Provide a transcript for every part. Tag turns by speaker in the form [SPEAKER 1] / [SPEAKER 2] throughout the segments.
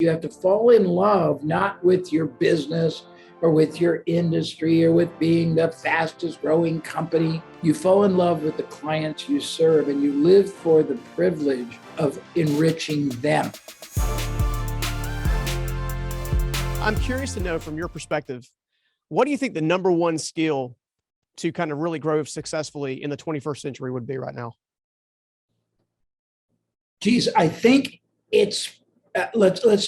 [SPEAKER 1] You have to fall in love, not with your business or with your industry or with being the fastest growing company. You fall in love with the clients you serve, and you live for the privilege of enriching them.
[SPEAKER 2] I'm curious to know from your perspective, what do you think the number one skill to kind of really grow successfully in the 21st century would be right now?
[SPEAKER 1] Geez, I think it's, let's look.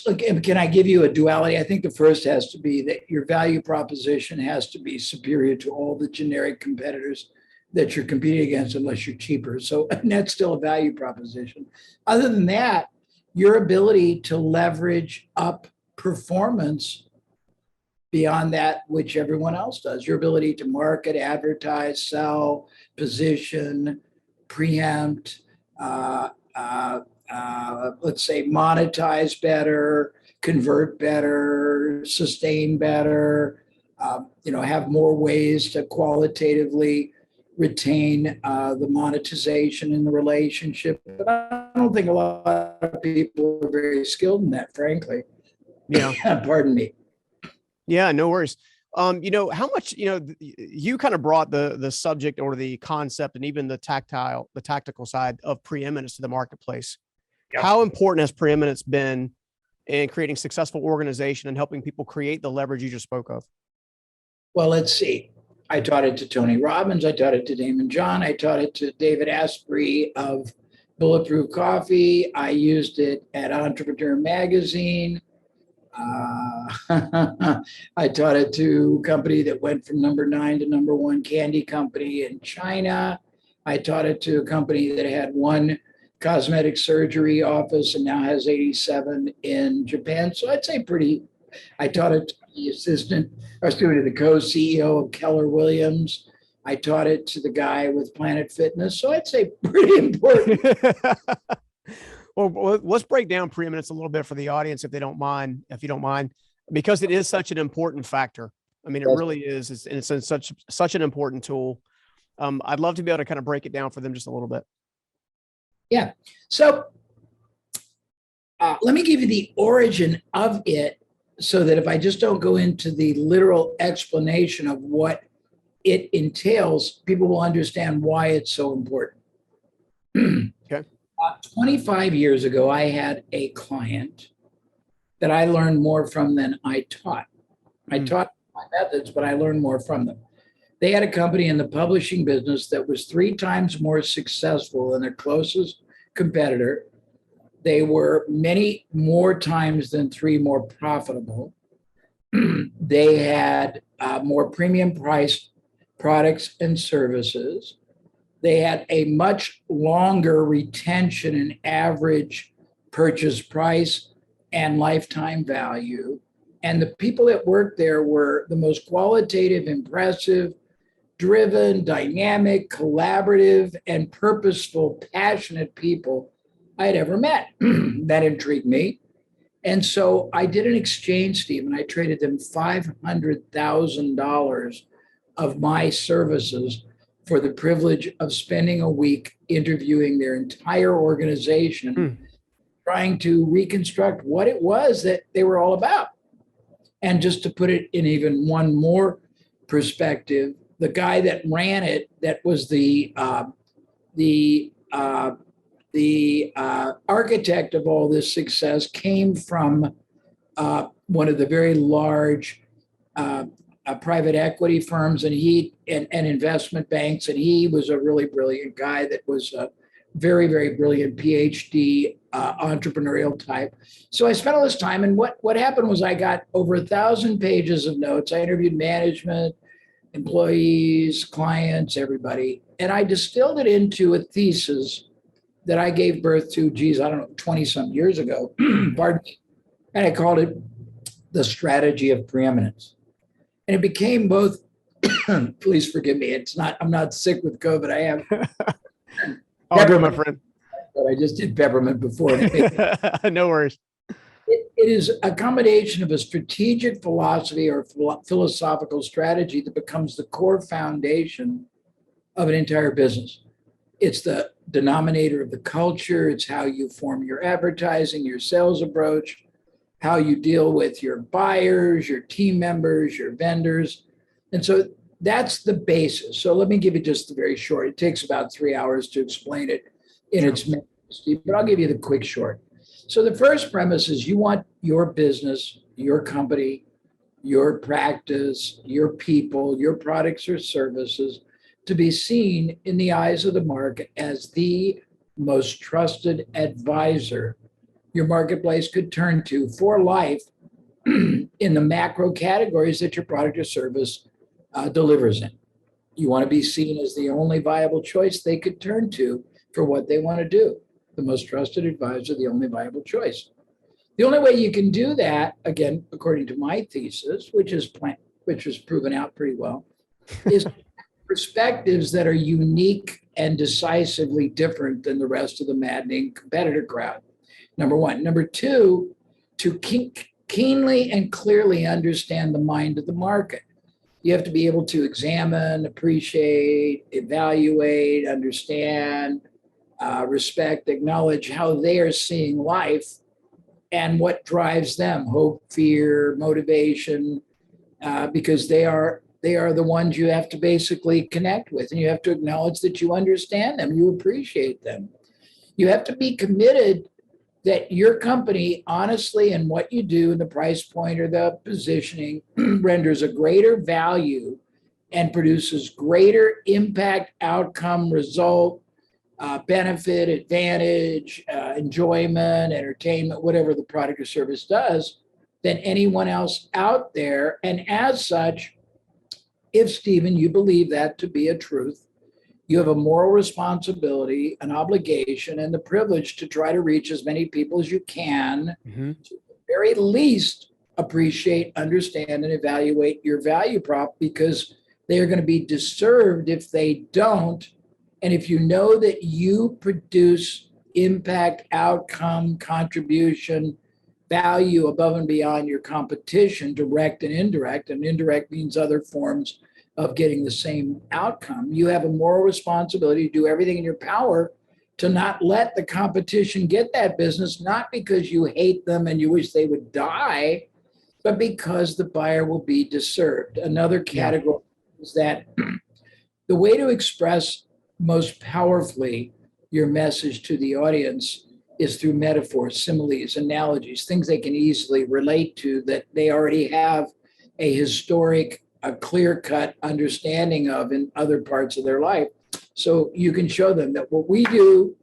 [SPEAKER 1] Can I give you a duality? I think the first has to be that your value proposition has to be superior to all the generic competitors that you're competing against, unless you're cheaper. So that's still a value proposition. Other than that, your ability to leverage up performance beyond that which everyone else does, your ability to market, advertise, sell, position, preempt, let's say monetize better, convert better, sustain better, have more ways to qualitatively retain the monetization in the relationship. But I don't think a lot of people are very skilled in that, frankly.
[SPEAKER 2] Yeah.
[SPEAKER 1] Pardon me.
[SPEAKER 2] Yeah, no worries. How much, you kind of brought the subject or the concept and even the tactical side of preeminence to the marketplace. Yep. How important has preeminence been in creating successful organization and helping people create the leverage you just spoke of?
[SPEAKER 1] Well, let's see. I taught it to Tony Robbins. I taught it to Damon John. I taught it to David Asprey of Bulletproof Coffee. I used it at Entrepreneur Magazine. I taught it to a company that went from number 9 to number 1 candy company in China. I taught it to a company that had 1 cosmetic surgery office and now has 87 in Japan. So I'd say I taught it to the assistant, to the co-CEO of Keller Williams. I taught it to the guy with Planet Fitness. So I'd say pretty important.
[SPEAKER 2] Well, let's break down preeminence a little bit for the audience, if you don't mind, because it is such an important factor. I mean, it really is. It's such an important tool. I'd love to be able to kind of break it down for them just a little bit.
[SPEAKER 1] Yeah. So let me give you the origin of it so that if I just don't go into the literal explanation of what it entails, people will understand why it's so important.
[SPEAKER 2] Okay.
[SPEAKER 1] 25 years ago, I had a client that I learned more from than I taught. I taught my methods, but I learned more from them. They had a company in the publishing business that was 3 times more successful than their closest competitor. They were many more times than 3 more profitable. They had more premium priced products and services. They had a much longer retention and average purchase price and lifetime value. And the people that worked there were the most qualitative, impressive, driven, dynamic, collaborative, and purposeful, passionate people I'd ever met. That intrigued me. And so I did an exchange, Steve, and I traded them $500,000 of my services for the privilege of spending a week interviewing their entire organization, trying to reconstruct what it was that they were all about. And just to put it in even one more perspective, the guy that ran it, that was the architect of all this success, came from one of the very large private equity firms and investment banks. And he was a really brilliant guy that was a very, very brilliant PhD entrepreneurial type. So I spent all this time, and what happened was I got over 1,000 pages of notes. I interviewed management, employees, clients, everybody. And I distilled it into a thesis that I gave birth to, 20 some years ago, pardon me. And I called it The Strategy of Preeminence. And it became both, please forgive me, I'm not sick with COVID. I have
[SPEAKER 2] oh, good, my friend.
[SPEAKER 1] But I just did peppermint before.
[SPEAKER 2] No worries.
[SPEAKER 1] It is a combination of a strategic philosophy or philosophical strategy that becomes the core foundation of an entire business. It's the denominator of the culture. It's how you form your advertising, your sales approach, how you deal with your buyers, your team members, your vendors. And so that's the basis. So let me give you just the very short. It takes about 3 hours to explain it in its majesty, but I'll give you the quick short. So the first premise is you want your business, your company, your practice, your people, your products or services to be seen in the eyes of the market as the most trusted advisor your marketplace could turn to for life in the macro categories that your product or service delivers in. You want to be seen as the only viable choice they could turn to for what they want to do. The most trusted advisor, the only viable choice. The only way you can do that, again, according to my thesis, which is proven out pretty well, is perspectives that are unique and decisively different than the rest of the maddening competitor crowd. Number one. Number two, to keenly and clearly understand the mind of the market. You have to be able to examine, appreciate, evaluate, understand, respect, acknowledge how they are seeing life and what drives them, hope, fear, motivation, because they are the ones you have to basically connect with, and you have to acknowledge that you understand them, you appreciate them. You have to be committed that your company, honestly, and what you do and the price point or the positioning renders a greater value and produces greater impact, outcome, result, benefit, advantage, enjoyment, entertainment, whatever the product or service does, than anyone else out there. And as such, if, Stephen, you believe that to be a truth, you have a moral responsibility, an obligation, and the privilege to try to reach as many people as you can, to at the very least appreciate, understand, and evaluate your value prop, because they are going to be deserved if they don't. And if you know that you produce impact, outcome, contribution, value above and beyond your competition, direct and indirect means other forms of getting the same outcome, you have a moral responsibility to do everything in your power to not let the competition get that business, not because you hate them and you wish they would die, but because the buyer will be deserved. Another category is that the way to express most powerfully your message to the audience is through metaphors, similes, analogies, things they can easily relate to, that they already have a historic, a clear-cut understanding of in other parts of their life. So you can show them that what we do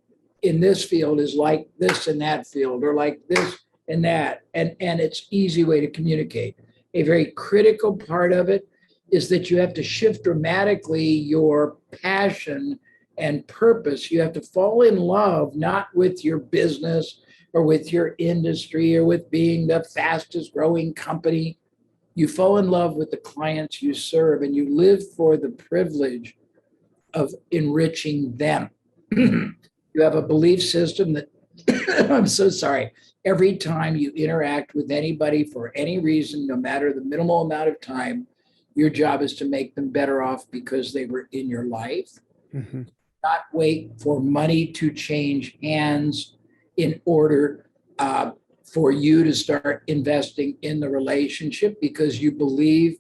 [SPEAKER 1] in this field is like this in that field, or like this and that. And it's easy way to communicate. A very critical part of it is that you have to shift dramatically your passion and purpose. You have to fall in love, not with your business or with your industry or with being the fastest growing company. You fall in love with the clients you serve, and you live for the privilege of enriching them. You have a belief system that, I'm so sorry, every time you interact with anybody for any reason, no matter the minimal amount of time, your job is to make them better off because they were in your life. Not wait for money to change hands in order for you to start investing in the relationship, because you believe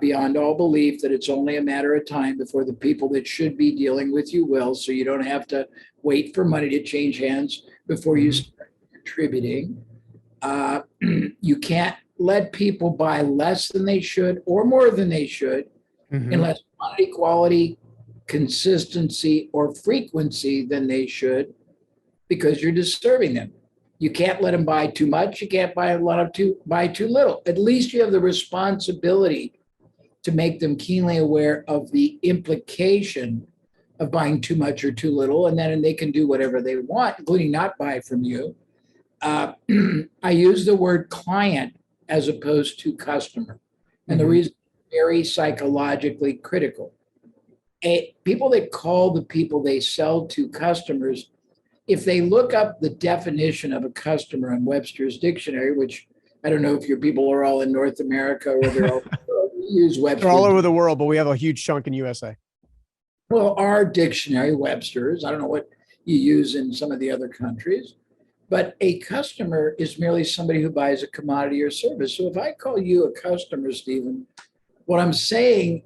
[SPEAKER 1] beyond all belief that it's only a matter of time before the people that should be dealing with you will. So you don't have to wait for money to change hands before you start contributing. You can't let people buy less than they should or more than they should unless quantity, quality, consistency, or frequency than they should, because you're disturbing them. You can't let them buy too much. You can't buy buy too little. At least you have the responsibility to make them keenly aware of the implication of buying too much or too little, and then they can do whatever they want, including not buy from you. I use the word client as opposed to customer, and the reason is very psychologically critical. People that call the people they sell to customers, if they look up the definition of a customer in Webster's dictionary, which I don't know if your people are all in North America or they're all use Webster's.
[SPEAKER 2] They're all over the world, but we have a huge chunk in USA.
[SPEAKER 1] Well, our dictionary, Webster's, I don't know what you use in some of the other countries, But a customer is merely somebody who buys a commodity or service. So if I call you a customer, Stephen, what I'm saying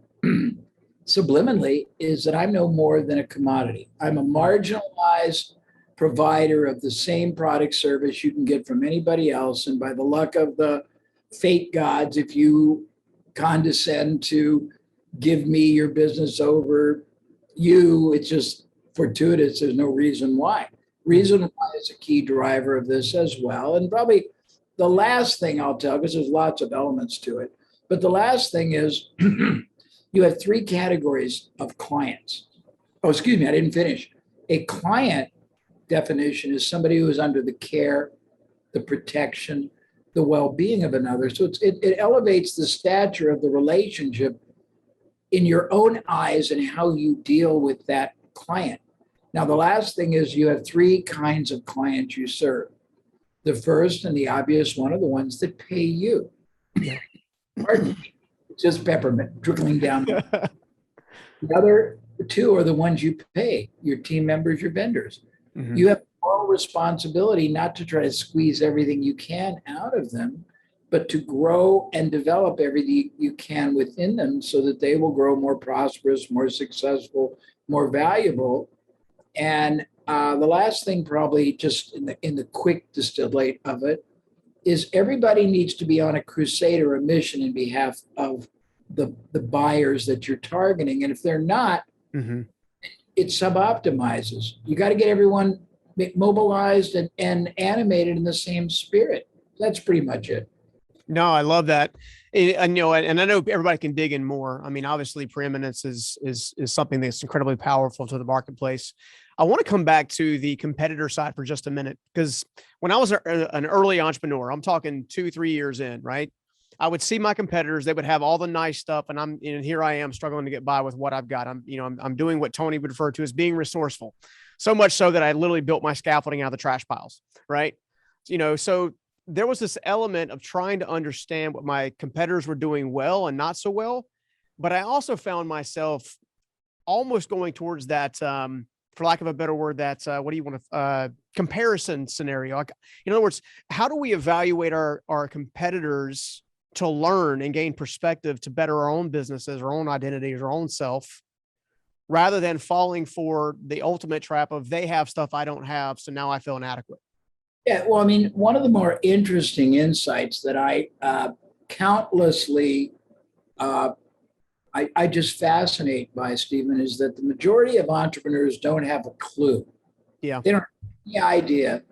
[SPEAKER 1] subliminally is that I'm no more than a commodity. I'm a marginalized provider of the same product service you can get from anybody else. And by the luck of the fate gods, if you condescend to give me your business over you, it's just fortuitous. There's no reason why. Reason why is a key driver of this as well. And probably the last thing I'll tell, because there's lots of elements to it, but the last thing is you have three categories of clients. Oh, excuse me, I didn't finish. A client definition is somebody who is under the care, the protection, the well-being of another. So it elevates the stature of the relationship in your own eyes and how you deal with that client. Now, the last thing is you have three kinds of clients you serve. The first and the obvious one are the ones that pay you. Pardon me. It's just peppermint trickling down. The other two are the ones you pay, your team members, your vendors. Mm-hmm. You have moral responsibility not to try to squeeze everything you can out of them, but to grow and develop everything you can within them so that they will grow more prosperous, more successful, more valuable. And the last thing, probably just in the quick distillate of it, is everybody needs to be on a crusade or a mission in behalf of the buyers that you're targeting. And if they're not, mm-hmm. it suboptimizes. You got to get everyone mobilized and animated in the same spirit. That's pretty much it.
[SPEAKER 2] No, I love that. And I know everybody can dig in more. I mean, obviously preeminence is something that's incredibly powerful to the marketplace. I want to come back to the competitor side for just a minute, because when I was an early entrepreneur, I'm talking 2-3 years in, right? I would see my competitors, they would have all the nice stuff. And here I am struggling to get by with what I've got. I'm doing what Tony would refer to as being resourceful. So much so that I literally built my scaffolding out of the trash piles, right? So there was this element of trying to understand what my competitors were doing well and not so well. But I also found myself almost going towards that, for lack of a better word, that comparison scenario. Like, in other words, how do we evaluate our competitors to learn and gain perspective to better our own businesses, our own identities, our own self, rather than falling for the ultimate trap of they have stuff I don't have, so now I feel inadequate?
[SPEAKER 1] Yeah, well, I mean, one of the more interesting insights that I countlessly, I just fascinate by, Stephen, is that the majority of entrepreneurs don't have a clue.
[SPEAKER 2] Yeah.
[SPEAKER 1] They don't have any idea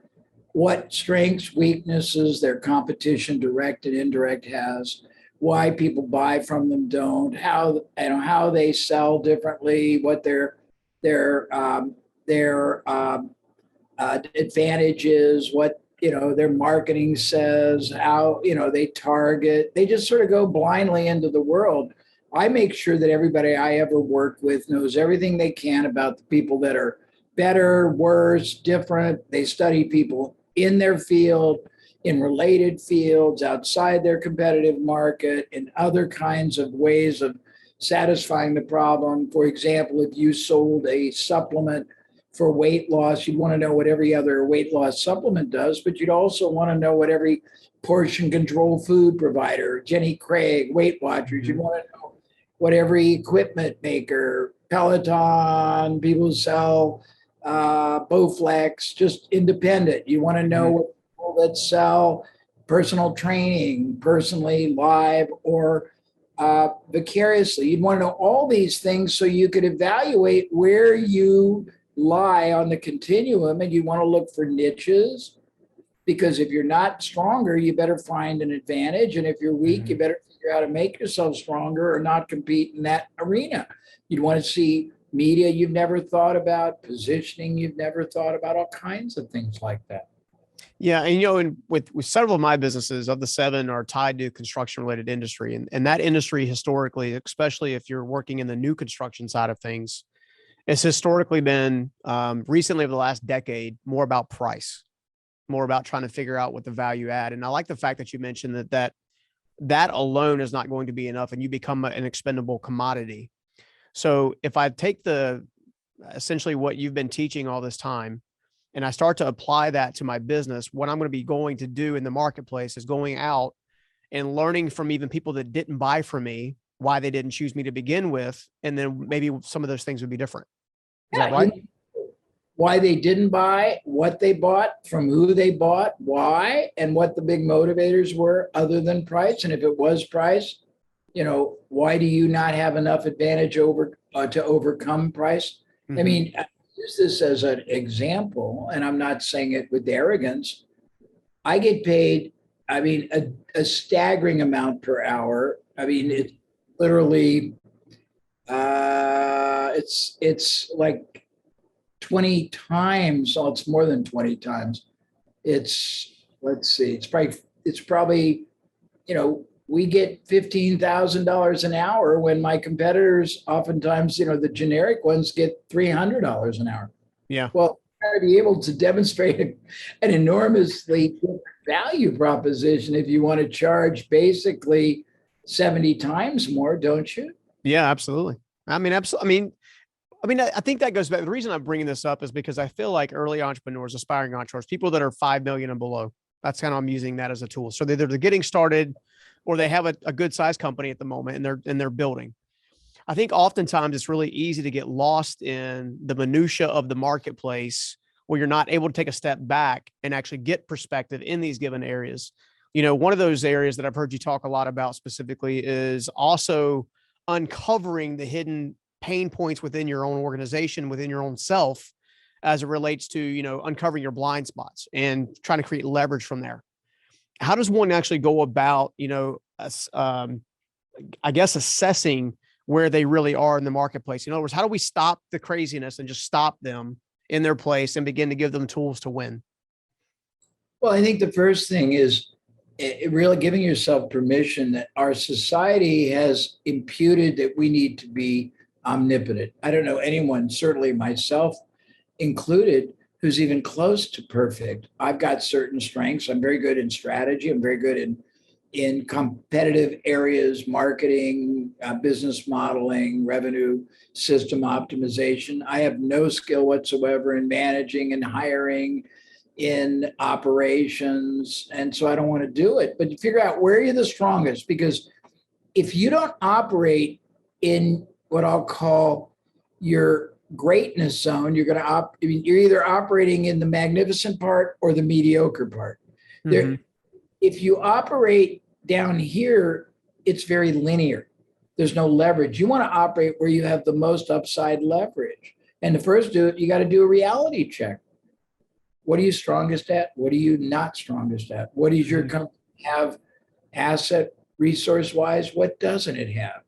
[SPEAKER 1] what strengths, weaknesses their competition, direct and indirect, has, why people buy from them don't, how they sell differently, what their advantages, what their marketing says, how they target. They just sort of go blindly into the world. I make sure that everybody I ever work with knows everything they can about the people that are better, worse, different. They study people in their field, in related fields, outside their competitive market, in other kinds of ways of satisfying the problem. For example, if you sold a supplement for weight loss, you'd want to know what every other weight loss supplement does, but you'd also want to know what every portion control food provider, Jenny Craig, Weight Watchers, you'd want to know what every equipment maker, Peloton, people who sell Bowflex, just independent. You want to know what people that sell personal training, personally, live, or vicariously. You'd want to know all these things so you could evaluate where you lie on the continuum, and you want to look for niches, because if you're not stronger, you better find an advantage. And if you're weak, you better figure out how to make yourself stronger or not compete in that arena. You'd want to see media you've never thought about, positioning you've never thought about, all kinds of things like that.
[SPEAKER 2] Yeah. And, and with several of my businesses, of the 7 are tied to construction related industry. And that industry historically, especially if you're working in the new construction side of things, it's historically been recently over the last decade, more about price, more about trying to figure out what the value add. And I like the fact that you mentioned that alone is not going to be enough and you become an expendable commodity. So if I take essentially what you've been teaching all this time and I start to apply that to my business, what I'm going to be going to do in the marketplace is going out and learning from even people that didn't buy from me, why they didn't choose me to begin with. And then maybe some of those things would be different. Is that right?
[SPEAKER 1] Why they didn't buy, what they bought, from who they bought, why, and what the big motivators were other than price. And if it was price, why do you not have enough advantage to overcome price?
[SPEAKER 2] Mm-hmm.
[SPEAKER 1] I mean, I use this as an example, and I'm not saying it with arrogance. I get paid, a staggering amount per hour. I mean, it's literally, it's like 20 times. Oh, it's more than 20 times. Let's see, it's probably, we get $15,000 an hour when my competitors, oftentimes, the generic ones get $300 an hour.
[SPEAKER 2] Yeah.
[SPEAKER 1] Well, to be able to demonstrate an enormously value proposition if you want to charge basically 70 times more, don't you?
[SPEAKER 2] Yeah, absolutely. I think that goes back. The reason I'm bringing this up is because I feel like early entrepreneurs, aspiring entrepreneurs, people that are 5 million and below, that's kind of, I'm using that as a tool. So they're getting started, or they have a good sized company at the moment and they're building. I think oftentimes it's really easy to get lost in the minutia of the marketplace where you're not able to take a step back and actually get perspective in these given areas. One of those areas that I've heard you talk a lot about specifically is also uncovering the hidden pain points within your own organization, within your own self, as it relates to, uncovering your blind spots and trying to create leverage from there. How does one actually go about, assessing where they really are in the marketplace? In other words, how do we stop the craziness and just stop them in their place and begin to give them tools to win?
[SPEAKER 1] Well, I think the first thing is really giving yourself permission that our society has imputed that we need to be omnipotent. I don't know anyone, certainly myself included, who's even close to perfect. I've got certain strengths. I'm very good in strategy. I'm very good in competitive areas, marketing, business modeling, revenue system optimization. I have no skill whatsoever in managing and hiring, in operations. And so I don't want to do it. But you figure out where you're the strongest, because if you don't operate in what I'll call your greatness zone, you're going to you're either operating in the magnificent part or the mediocre part. Mm-hmm. If you operate down here, it's very linear. There's no leverage. You want to operate where you have the most upside leverage. And to first do it, you got to do a reality check. What are you strongest at? What are you not strongest at? What does your company have asset resource wise? What doesn't it have?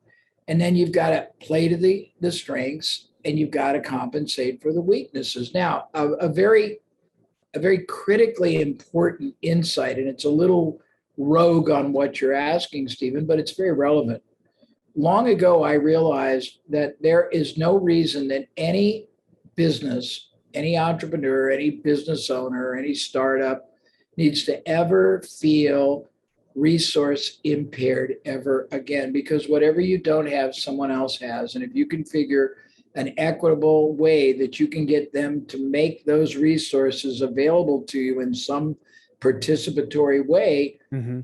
[SPEAKER 1] And then you've got to play to the strengths, and you've got to compensate for the weaknesses. Now, a very critically important insight, and it's a little rogue on what you're asking, Stephen, but it's very relevant. Long ago, I realized that there is no reason that any business, any entrepreneur, any business owner, any startup needs to ever feel resource impaired ever again, because whatever you don't have, someone else has. And if you can figure an equitable way that you can get them to make those resources available to you in some participatory way, mm-hmm.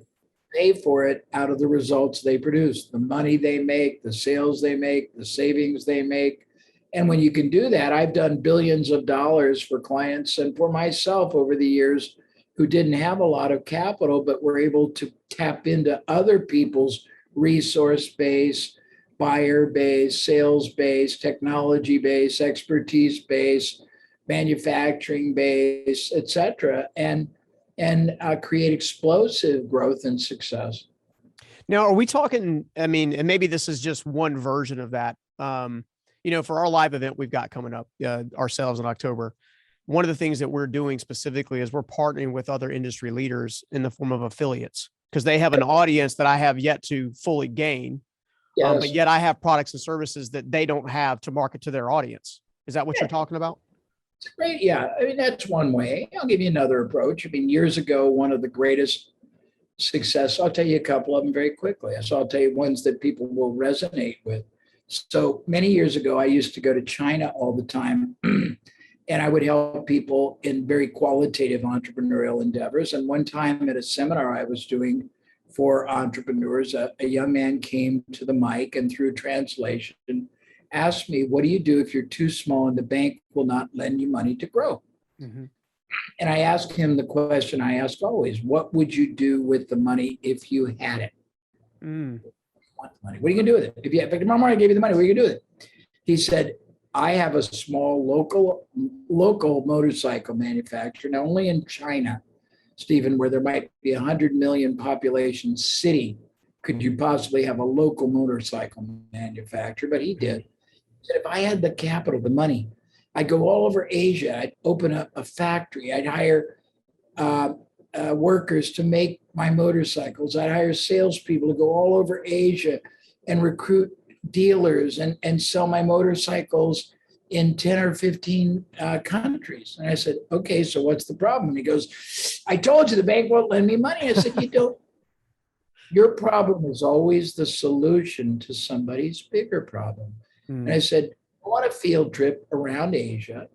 [SPEAKER 1] pay for it out of the results they produce, the money they make, the sales they make, the savings they make. And when you can do that, I've done billions of dollars for clients and for myself over the years who didn't have a lot of capital, but were able to tap into other people's resource base, buyer base, sales base, technology base, expertise base, manufacturing base, et cetera, and create explosive growth and success.
[SPEAKER 2] Now, are we talking, and maybe this is just one version of that. For our live event we've got coming up ourselves in October, one of the things that we're doing specifically is we're partnering with other industry leaders in the form of affiliates, because they have an audience that I have yet to fully gain. Yes. But yet I have products and services that they don't have to market to their audience. Is that what you're talking about?
[SPEAKER 1] It's great. Yeah. That's one way. I'll give you another approach. Years ago, one of the greatest success, I'll tell you a couple of them very quickly. So I'll tell you ones that people will resonate with. So many years ago, I used to go to China all the time And I would help people in very qualitative entrepreneurial endeavors. And one time at a seminar I was doing for entrepreneurs, a young man came to the mic and through translation asked me, what do you do if you're too small and the bank will not lend you money to grow? Mm-hmm. And I asked him the question I ask always, what would you do with the money if you had it? Want the money? What are you gonna do with it? If tomorrow morning I gave you the money, what are you gonna do with it? He said, I have a small local motorcycle manufacturer, now only in China, Stephen, where there might be 100 million population city, could you possibly have a local motorcycle manufacturer? But he did. He said, if I had the capital, the money, I'd go all over Asia. I'd open up a factory. I'd hire workers to make my motorcycles. I'd hire salespeople to go all over Asia and recruit dealers and sell my motorcycles in 10 or 15 countries. And I said, okay, so what's the problem? And he goes, I told you the bank won't lend me money. I said, you don't. Your problem is always the solution to somebody's bigger problem. And I said, I want a field trip around Asia.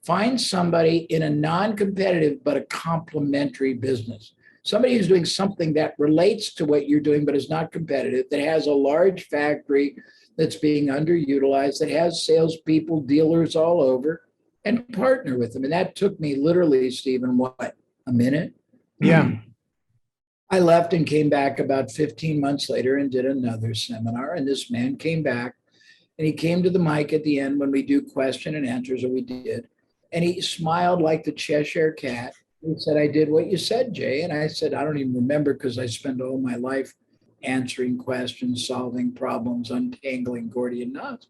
[SPEAKER 1] Find somebody in a non-competitive but a complementary business. Somebody who's doing something that relates to what you're doing but is not competitive, that has a large factory that's being underutilized, that has salespeople, dealers all over, and partner with them. And that took me literally, Stephen, what, a minute?
[SPEAKER 2] Yeah.
[SPEAKER 1] I left and came back about 15 months later and did another seminar. And this man came back and he came to the mic at the end when we do question and answers, or we did. And he smiled like the Cheshire cat. He said, I did what you said, Jay. And I said, I don't even remember because I spend all my life answering questions, solving problems, untangling Gordian knots.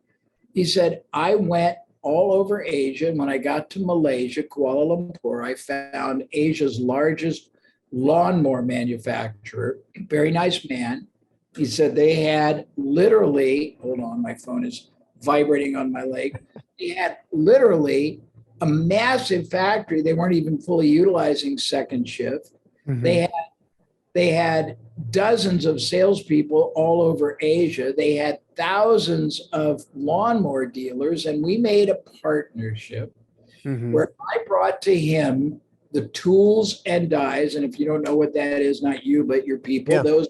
[SPEAKER 1] He said, I went all over Asia. And when I got to Malaysia, Kuala Lumpur, I found Asia's largest lawnmower manufacturer, very nice man. He said they had literally, hold on, my phone is vibrating on my leg. They had literally a massive factory. They weren't even fully utilizing second shift. Mm-hmm. They had dozens of salespeople all over Asia. They had thousands of lawnmower dealers, and we made a partnership where I brought to him the tools and dies. And if you don't know what that is, not you, but your people, those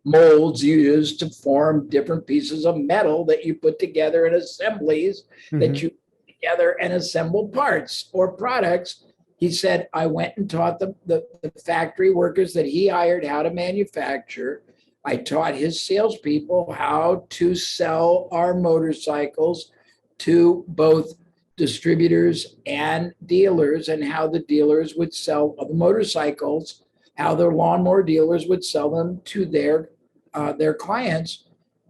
[SPEAKER 1] molds you use to form different pieces of metal that you put together in assemblies that you put together and assemble parts or products. He said, I went and taught the factory workers that he hired how to manufacture. I taught his salespeople how to sell our motorcycles to both distributors and dealers, and how the dealers would sell the motorcycles, how the lawnmower dealers would sell them to their clients.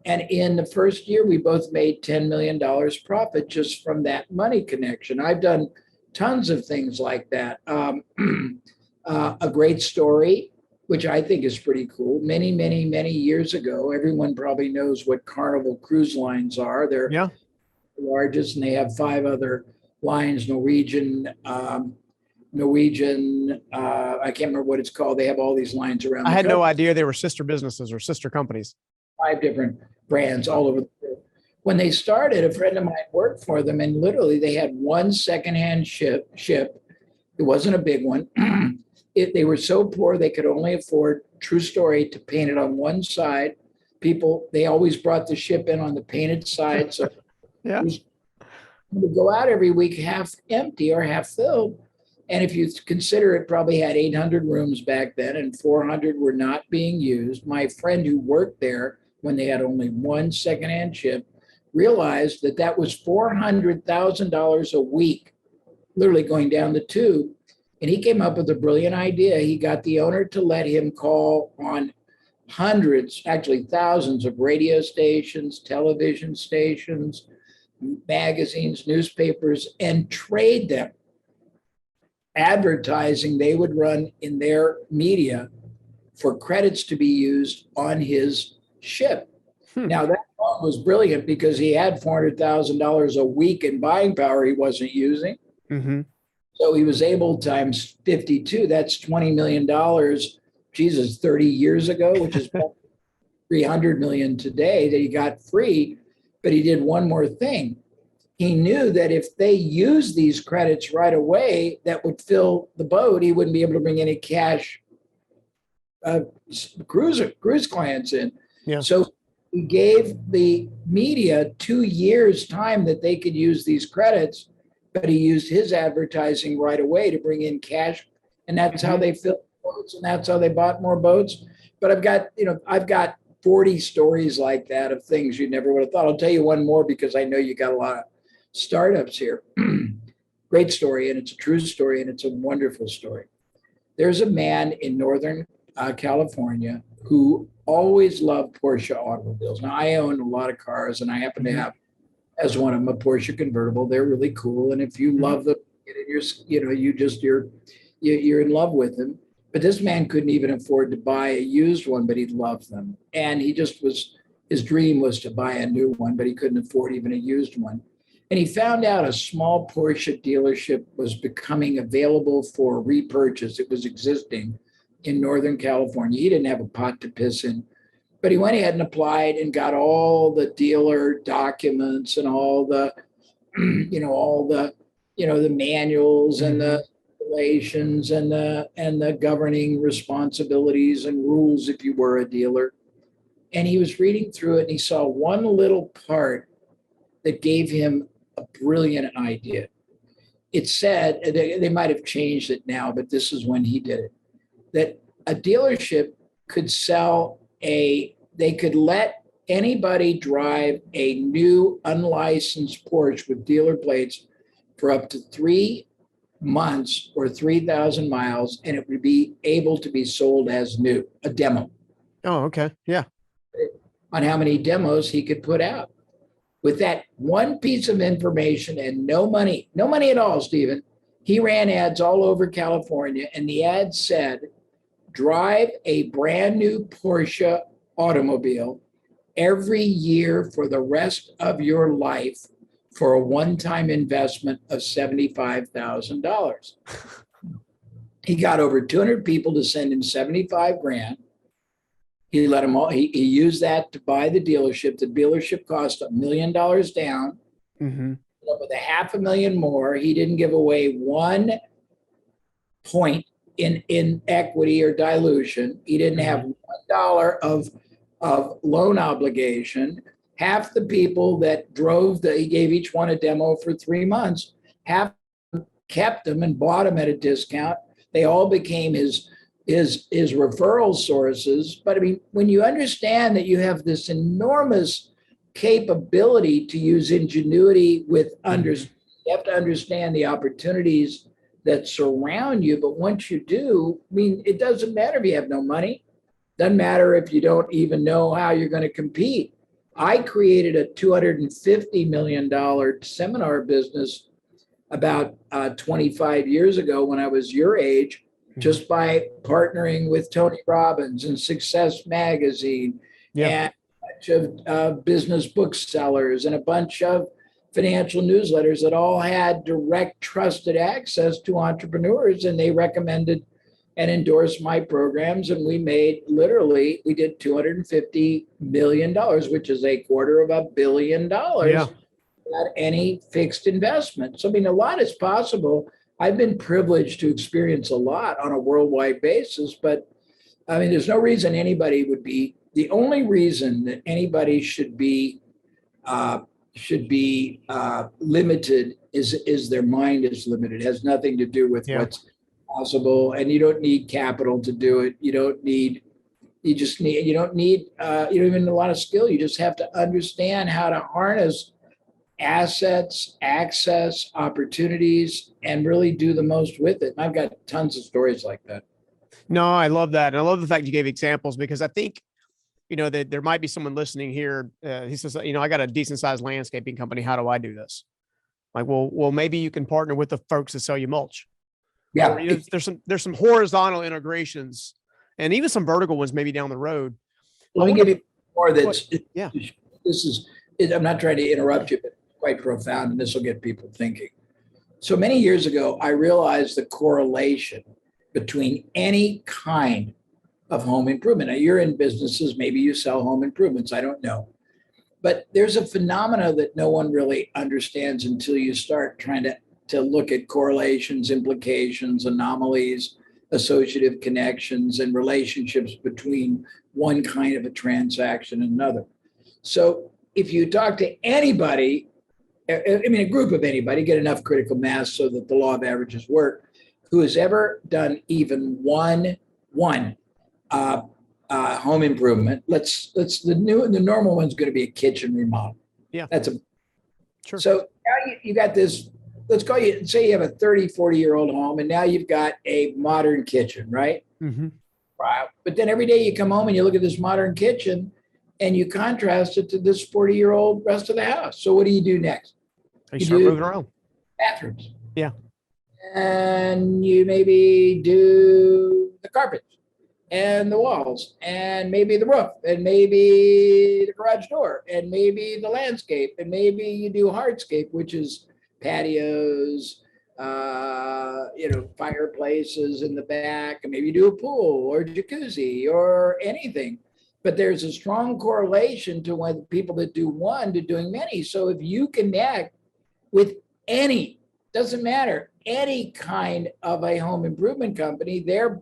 [SPEAKER 1] And in the first year, we both made $10 million profit just from that money connection. I've done tons of things like that. A great story, which I think is pretty cool. Many, many, many years ago, everyone probably knows what Carnival cruise lines are. They're the largest, and they have 5 other lines, Norwegian, I can't remember what it's called. They have all these lines around.
[SPEAKER 2] I had no idea they were sister businesses or sister companies. 5
[SPEAKER 1] different brands all over the world. When they started, a friend of mine worked for them, and literally they had one secondhand ship. It wasn't a big one. They were so poor they could only afford, true story, to paint it on one side. They always brought the ship in on the painted side. So it would go out every week half empty or half filled. And if you consider it probably had 800 rooms back then and 400 were not being used, my friend who worked there when they had only one secondhand ship realized that was $400,000 a week, literally going down the tube. And he came up with a brilliant idea. He got the owner to let him call on hundreds, actually thousands of radio stations, television stations, magazines, newspapers, and trade them advertising they would run in their media for credits to be used on his ship. Now that was brilliant because he had $400,000 a week in buying power he wasn't using. So he was able, times 52, that's $20 million, 30 years ago, which is 300 million today, that he got free. But he did one more thing. he knew that if they used these credits right away, that would fill the boat. He wouldn't be able to bring any cash cruise clients in.
[SPEAKER 2] Yeah.
[SPEAKER 1] So he gave the media 2 years time that they could use these credits, but he used his advertising right away to bring in cash. And that's how they filled boats, and that's how they bought more boats. But I've got 40 stories like that of things you never would have thought. I'll tell you one more because I know you got a lot of startups here. Great story, and it's a true story, and it's a wonderful story. There's a man in Northern California who always loved Porsche automobiles. Now, I own a lot of cars, and I happen to have, as one of them, a Porsche convertible. They're really cool, and if you love them, you're in love with them. But this man couldn't even afford to buy a used one, but he loved them, and his dream was to buy a new one, but he couldn't afford even a used one. And he found out a small Porsche dealership was becoming available for repurchase. It was existing in Northern California. He didn't have a pot to piss in, but he went ahead and applied and got all the dealer documents and all the, the manuals and the regulations and the governing responsibilities and rules if you were a dealer. And he was reading through it, and he saw one little part that gave him a brilliant idea. It said, they might have changed it now, but this is when he did it, that a dealership could they could let anybody drive a new unlicensed Porsche with dealer plates for up to 3 months or 3,000 miles, and it would be able to be sold as new, a demo.
[SPEAKER 2] Oh, okay. Yeah.
[SPEAKER 1] On how many demos he could put out. With that one piece of information and no money at all, Stephen, he ran ads all over California, and the ad said, drive a brand new Porsche automobile every year for the rest of your life for a one-time investment of $75,000. He got over 200 people to send him 75 grand. He let them all, he used that to buy the dealership. The dealership cost $1 million down. With $500,000 more, he didn't give away 1 point in equity or dilution. He didn't have $1 of loan obligation. Half the people that he gave each one a demo for 3 months, half kept them and bought them at a discount. They all became his referral sources. But I mean, when you understand that you have this enormous capability to use ingenuity with you have to understand the opportunities that surround you. But once you do, I mean, it doesn't matter if you have no money. Doesn't matter if you don't even know how you're going to compete. I created a $250 million seminar business about 25 years ago when I was your age, just by partnering with Tony Robbins and Success Magazine and a bunch of business booksellers and a bunch of financial newsletters that all had direct, trusted access to entrepreneurs, and they recommended and endorsed my programs. And we did $250 million, which is $250 million without any fixed investment. So, I mean, a lot is possible. I've been privileged to experience a lot on a worldwide basis, but I mean, there's no reason the only reason that anybody should be limited is their mind is limited. It has nothing to do with what's possible, and you don't need capital to do it. You don't need even a lot of skill. You just have to understand how to harness assets, access, opportunities, and really do the most with it. And I've got tons of stories like that.
[SPEAKER 2] No, I love that. And I love the fact you gave examples, because I think, that there might be someone listening here. He says, I got a decent sized landscaping company. How do I do this? Like, well, maybe you can partner with the folks that sell you mulch.
[SPEAKER 1] Yeah.
[SPEAKER 2] Or, there's some horizontal integrations and even some vertical ones maybe down the road.
[SPEAKER 1] Let me give you more I'm not trying to interrupt you, but quite profound, and this will get people thinking. So many years ago, I realized the correlation between any kind of home improvement. Now, you're in businesses, maybe you sell home improvements, I don't know. But there's a phenomena that no one really understands until you start trying to look at correlations, implications, anomalies, associative connections, and relationships between one kind of a transaction and another. So if you talk to anybody, I mean, a group of anybody, get enough critical mass so that the law of averages work, who has ever done even one home improvement. The normal one's going to be a kitchen remodel.
[SPEAKER 2] Yeah.
[SPEAKER 1] That's
[SPEAKER 2] sure.
[SPEAKER 1] So now you got this, say you have a 30, 40-year-old home, and now you've got a modern kitchen, right?
[SPEAKER 2] Mm-hmm.
[SPEAKER 1] Wow. But then every day you come home and you look at this modern kitchen and you contrast it to this 40-year-old rest of the house. So what do you do next?
[SPEAKER 2] You start moving around.
[SPEAKER 1] Bathrooms.
[SPEAKER 2] Yeah.
[SPEAKER 1] And you maybe do the carpets and the walls and maybe the roof and maybe the garage door and maybe the landscape and maybe you do hardscape, which is patios, fireplaces in the back, and maybe you do a pool or jacuzzi or anything. But there's a strong correlation to when people that do one to doing many. So if you connect with doesn't matter, any kind of a home improvement company, their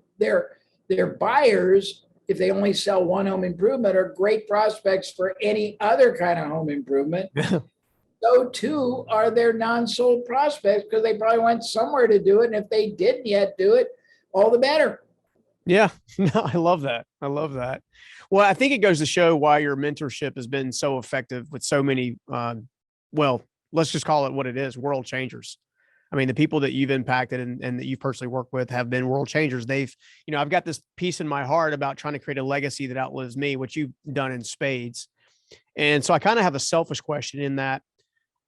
[SPEAKER 1] buyers, if they only sell one home improvement, are great prospects for any other kind of home improvement. So too are their non-sold prospects, because they probably went somewhere to do it. And if they didn't yet do it, all the better.
[SPEAKER 2] Yeah, no, I love that. I love that. Well, I think it goes to show why your mentorship has been so effective with so many, let's just call it what it is, world changers. I mean, the people that you've impacted and that you've personally worked with have been world changers. I've got this piece in my heart about trying to create a legacy that outlives me, which you've done in spades. And so I kind of have a selfish question in that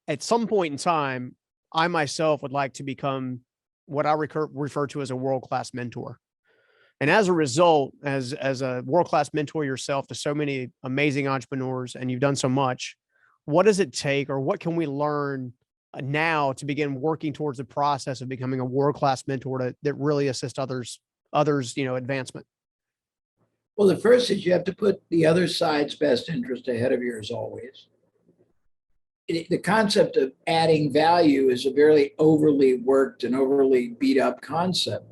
[SPEAKER 2] at some point in time, I myself would like to become what I refer to as a world-class mentor. And as a result, as a world-class mentor yourself to so many amazing entrepreneurs, and you've done so much, what does it take, or what can we learn now to begin working towards the process of becoming a world-class mentor that really assists others, advancement?
[SPEAKER 1] Well, the first is you have to put the other side's best interest ahead of yours always. The concept of adding value is a very overly worked and overly beat up concept.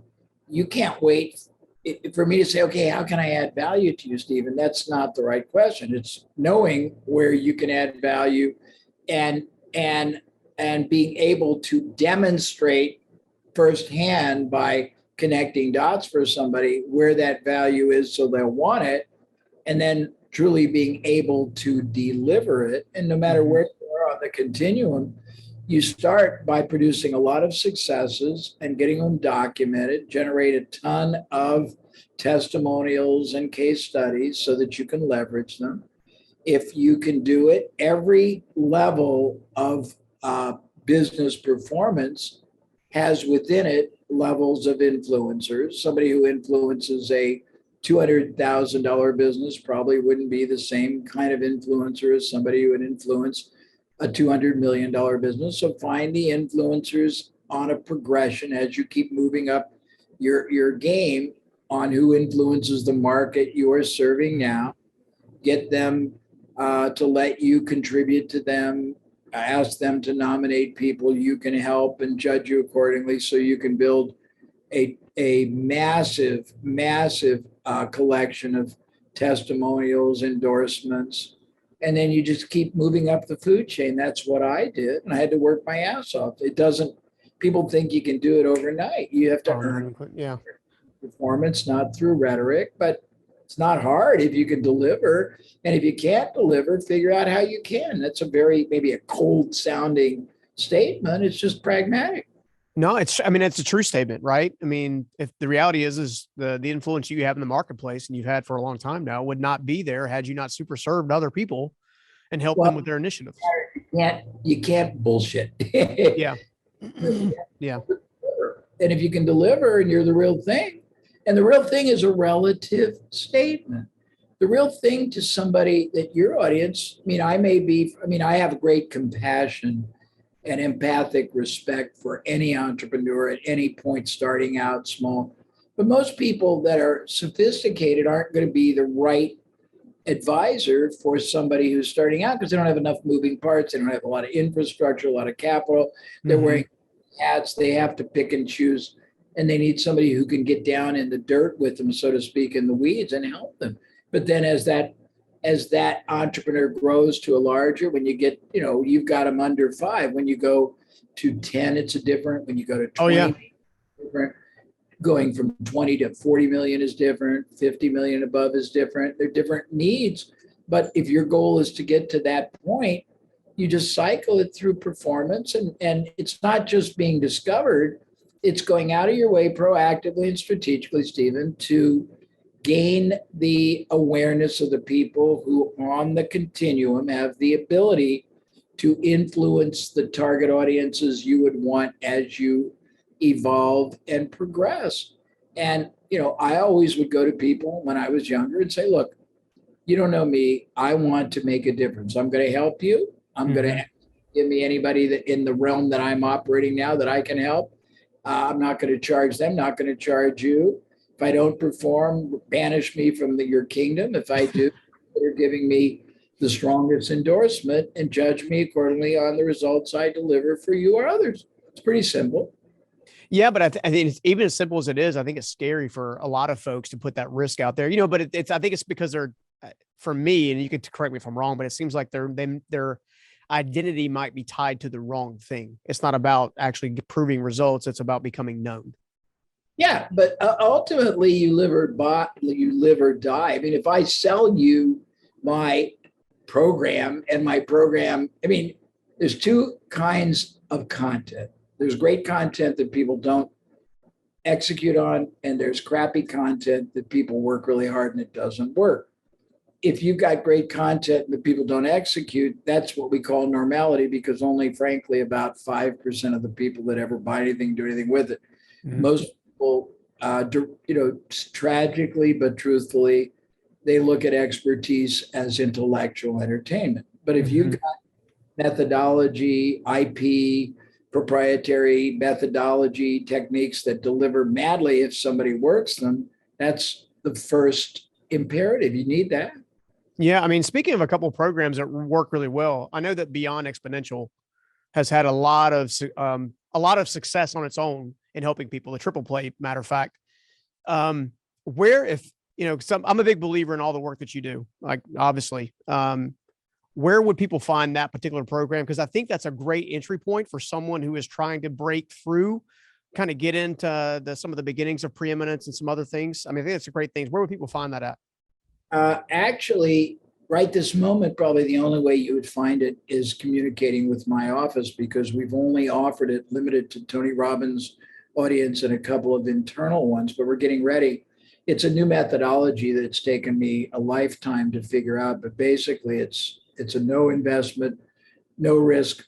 [SPEAKER 1] You can't wait for me to say, okay, how can I add value to you, Stephen? That's not the right question. It's knowing where you can add value and being able to demonstrate firsthand by connecting dots for somebody where that value is so they'll want it, and then truly being able to deliver it. And no matter where you are on the continuum, you start by producing a lot of successes and getting them documented, generate a ton of testimonials and case studies so that you can leverage them. If you can do it, every level of business performance has within it levels of influencers. Somebody who influences a $200,000 business probably wouldn't be the same kind of influencer as somebody who would influence a $200 million business. So find the influencers on a progression as you keep moving up your game on who influences the market you are serving now. Get them to let you contribute to them. Ask them to nominate people you can help and judge you accordingly, so you can build a massive collection of testimonials, endorsements, and then you just keep moving up the food chain. That's what I did, and I had to work my ass off. People think you can do it overnight. You have to earn performance, not through rhetoric, but it's not hard if you can deliver. And if you can't deliver, figure out how you can. That's maybe a cold sounding statement. It's just pragmatic.
[SPEAKER 2] No, it's a true statement, right? I mean, if the reality is the influence you have in the marketplace and you've had for a long time now would not be there had you not super served other people and helped them with their initiatives.
[SPEAKER 1] You can't bullshit.
[SPEAKER 2] Yeah. Yeah.
[SPEAKER 1] And if you can deliver and you're the real thing, and the real thing is a relative statement. The real thing to somebody that your audience, I have great compassion and empathic respect for any entrepreneur at any point starting out small. But most people that are sophisticated aren't going to be the right advisor for somebody who's starting out because they don't have enough moving parts. They don't have a lot of infrastructure, a lot of capital. They're wearing hats. They have to pick and choose. And they need somebody who can get down in the dirt with them, so to speak, in the weeds and help them. But then as that entrepreneur grows to a larger, when you get, you've got them under 5. When you go to 10, it's a different. When you go to 20, different. Going from 20 to 40 million is different. 50 million above is different. They're different needs. But if your goal is to get to that point, you just cycle it through performance. And it's not just being discovered. It's going out of your way proactively and strategically, Stephen, to gain the awareness of the people who on the continuum have the ability to influence the target audiences you would want as you evolve and progress. And, I always would go to people when I was younger and say, look, you don't know me. I want to make a difference. I'm going to help you. I'm going to give me anybody that in the realm that I'm operating now that I can help. I'm not going to charge them, not going to charge you. If I don't perform, banish me from your kingdom. If I do, you're giving me the strongest endorsement and judge me accordingly on the results I deliver for you or others. It's pretty simple.
[SPEAKER 2] Yeah, but I think it's even as simple as it is. I think it's scary for a lot of folks to put that risk out there, but I think it's because they're, for me, and you can correct me if I'm wrong, but it seems like their identity might be tied to the wrong thing. It's not about actually proving results. It's about becoming known.
[SPEAKER 1] Yeah, but ultimately you live or die. I mean, if I sell you my program and my program, there's 2 kinds of content. There's great content that people don't execute on, and there's crappy content that people work really hard and it doesn't work. If you've got great content that people don't execute, that's what we call normality, because only, frankly, about 5% of the people that ever buy anything do anything with it. Most people, tragically but truthfully, they look at expertise as intellectual entertainment. But if you've got methodology, IP, proprietary methodology, techniques that deliver madly if somebody works them, that's the first imperative. You need that.
[SPEAKER 2] Yeah. Speaking of a couple of programs that work really well, I know that Beyond Exponential has had a lot of success on its own in helping people. The triple play, matter of fact, where if, I'm a big believer in all the work that you do, like obviously, where would people find that particular program? Because I think that's a great entry point for someone who is trying to break through, kind of get into some of the beginnings of preeminence and some other things. I think it's a great thing. Where would people find that at?
[SPEAKER 1] Actually, right this moment, probably the only way you would find it is communicating with my office, because we've only offered it limited to Tony Robbins' audience and a couple of internal ones, but we're getting ready. It's a new methodology that it's taken me a lifetime to figure out, but basically it's a no investment, no risk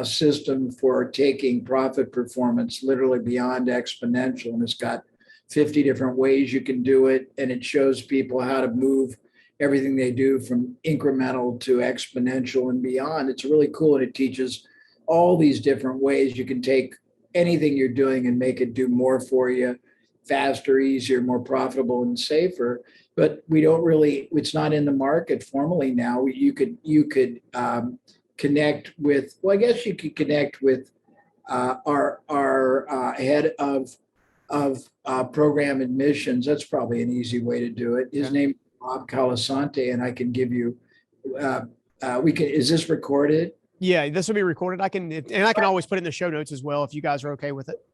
[SPEAKER 1] system for taking profit performance literally beyond exponential. And it's got 50 different ways you can do it. And it shows people how to move everything they do from incremental to exponential and beyond. It's really cool. And it teaches all these different ways you can take anything you're doing and make it do more for you, faster, easier, more profitable, and safer. But we don't really, it's not in the market formally now. You could connect with, well, I guess you could connect with our head of program admissions. That's probably an easy way to do it. His name is Bob Calisante, and I can give you, is this recorded?
[SPEAKER 2] Yeah, this will be recorded. I can always put it in the show notes as well, if you guys are okay with it.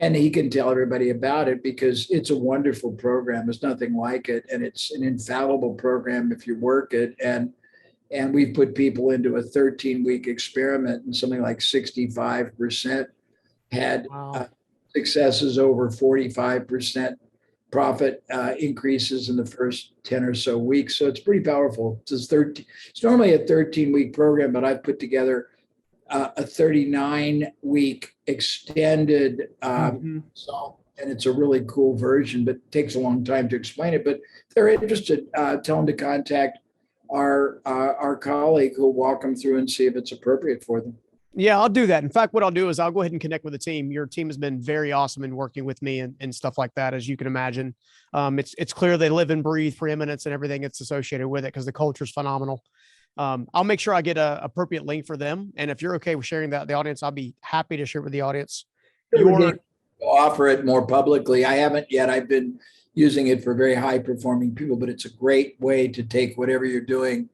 [SPEAKER 1] And he can tell everybody about it, because it's a wonderful program. There's nothing like it. And it's an infallible program if you work it. And we've put people into a 13-week experiment, and something like 65% had successes over 45% profit increases in the first 10 or so weeks. So it's pretty powerful. It's normally a 13-week program, but I've put together a 39-week extended result, and it's a really cool version, but it takes a long time to explain it. But if they're interested, tell them to contact our colleague, who'll walk them through and see if it's appropriate for them.
[SPEAKER 2] Yeah, I'll do that. In fact, what I'll do is I'll go ahead and connect with the team. Your team has been very awesome in working with me and stuff like that, as you can imagine. It's clear they live and breathe preeminence and everything that's associated with it because the culture is phenomenal. I'll make sure I get a appropriate link for them. And if you're okay with sharing that with the audience, I'll be happy to share with the audience.
[SPEAKER 1] We're going to offer it more publicly. I haven't yet. I've been using it for very high performing people, but it's a great way to take whatever you're doing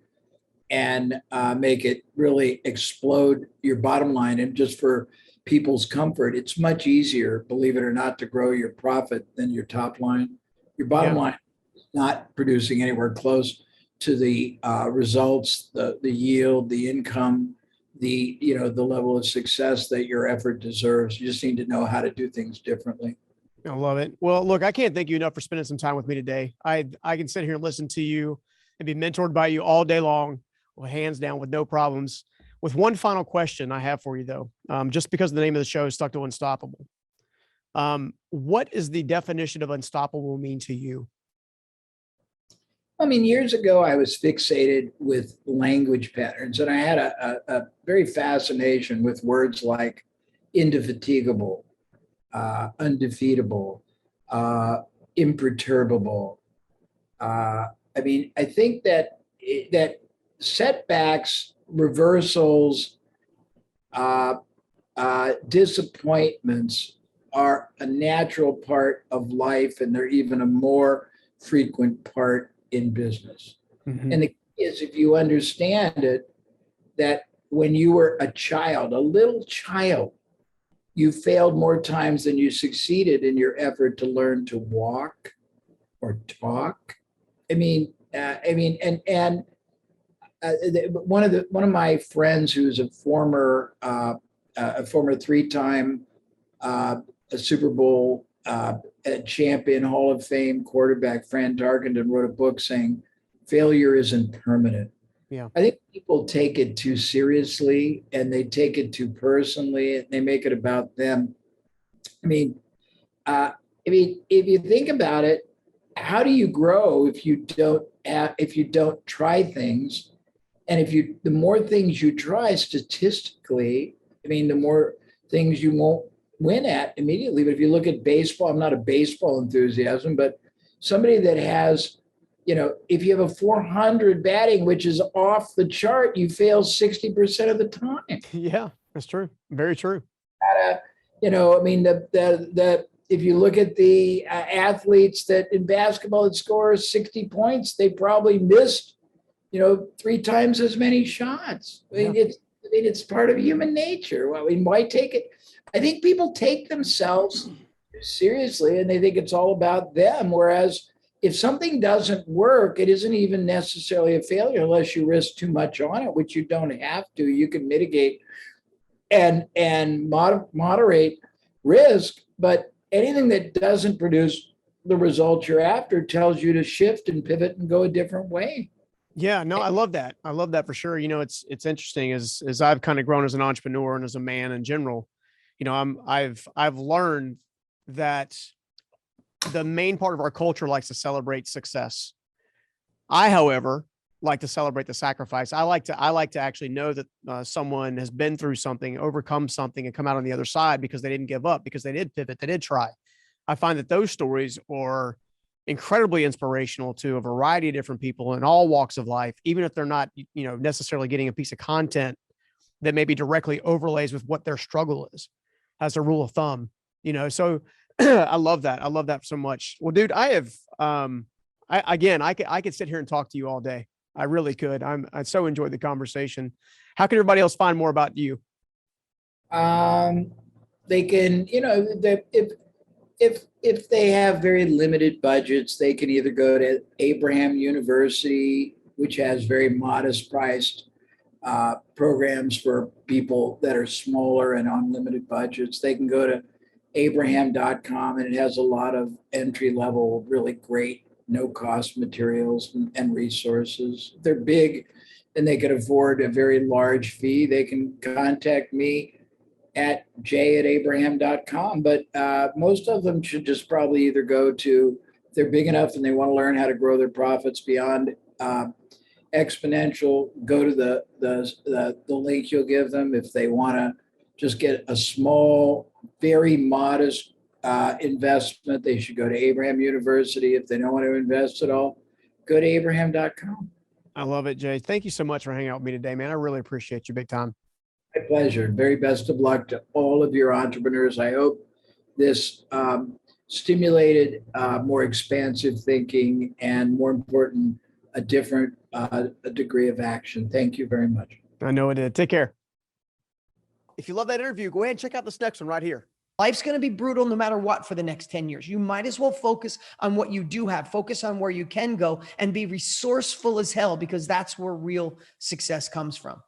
[SPEAKER 1] and make it really explode your bottom line. And just for people's comfort, it's much easier, believe it or not, to grow your profit than your top line. Your bottom line is not producing anywhere close to the results, the yield, the income, the level of success that your effort deserves. You just need to know how to do things differently.
[SPEAKER 2] I love it. Well, look, I can't thank you enough for spending some time with me today. I can sit here and listen to you and be mentored by you all day long, well, hands down, with no problems. With one final question I have for you, though, just because the name of the show is stuck to Unstoppable. What is the definition of unstoppable mean to you?
[SPEAKER 1] I mean, years ago, I was fixated with language patterns, and I had a very fascination with words like indefatigable, undefeatable, imperturbable. I mean, I think that setbacks, reversals, disappointments are a natural part of life, and they're even a more frequent part in business. Mm-hmm. And the key is, if you understand it, that when you were a child, a little child, you failed more times than you succeeded in your effort to learn to walk or talk. One of my friends, who's a former three-time Super Bowl champion, Hall of Fame quarterback, Fran Tarkenton, wrote a book saying failure isn't permanent. Yeah, I think people take it too seriously and they take it too personally and they make it about them. I mean, if you think about it, how do you grow if you don't try things? And the more things you try statistically, the more things you won't win at immediately. But if you look at baseball, I'm not a baseball enthusiasm, but somebody that has, if you have a 400 batting, which is off the chart, you fail 60% of the time.
[SPEAKER 2] Yeah, that's true. Very true.
[SPEAKER 1] If you look at the athletes that in basketball that score 60 points, they probably missed, 3 times as many shots. It's part of human nature. Why take it? I think people take themselves seriously and they think it's all about them. Whereas if something doesn't work, it isn't even necessarily a failure unless you risk too much on it, which you don't have to. You can mitigate and moderate risk, but anything that doesn't produce the results you're after tells you to shift and pivot and go a different way.
[SPEAKER 2] Yeah, no, I love that. I love that for sure. It's interesting as I've kind of grown as an entrepreneur and as a man in general. I've learned that the main part of our culture likes to celebrate success. I, however, like to celebrate the sacrifice. I like to actually know that someone has been through something, overcome something, and come out on the other side because they didn't give up, because they did pivot, they did try. I find that those stories are incredibly inspirational to a variety of different people in all walks of life, even if they're not, necessarily getting a piece of content that maybe directly overlays with what their struggle is, as a rule of thumb, so I love that. I love that so much. Well, dude, I have, I could sit here and talk to you all day. I really could. I so enjoyed the conversation. How can everybody else find more about you?
[SPEAKER 1] They can, if they have very limited budgets, they can either go to Abraham University, which has very modest priced programs for people that are smaller and on limited budgets. They can go to abraham.com, and it has a lot of entry level, really great no cost materials and resources. If they're big and they can afford a very large fee, they can contact me at j@abraham.com. But most of them should just probably either go to, if they're big enough and they want to learn how to grow their profits beyond exponential, go to the link you'll give them. If they want to just get a small, very modest investment, they should go to Abraham University. If they don't want to invest at all, go to abraham.com.
[SPEAKER 2] I love it, Jay. Thank you so much for hanging out with me today, man. I really appreciate you big time.
[SPEAKER 1] My pleasure. Very best of luck to all of your entrepreneurs. I hope this stimulated more expansive thinking and, more important, a different a degree of action. Thank you very much.
[SPEAKER 2] I know it did. Take care. If you love that interview, go ahead and check out this next one right here.
[SPEAKER 3] Life's going to be brutal no matter what for the next 10 years. You might as well focus on what you do have, focus on where you can go, and be resourceful as hell, because that's where real success comes from.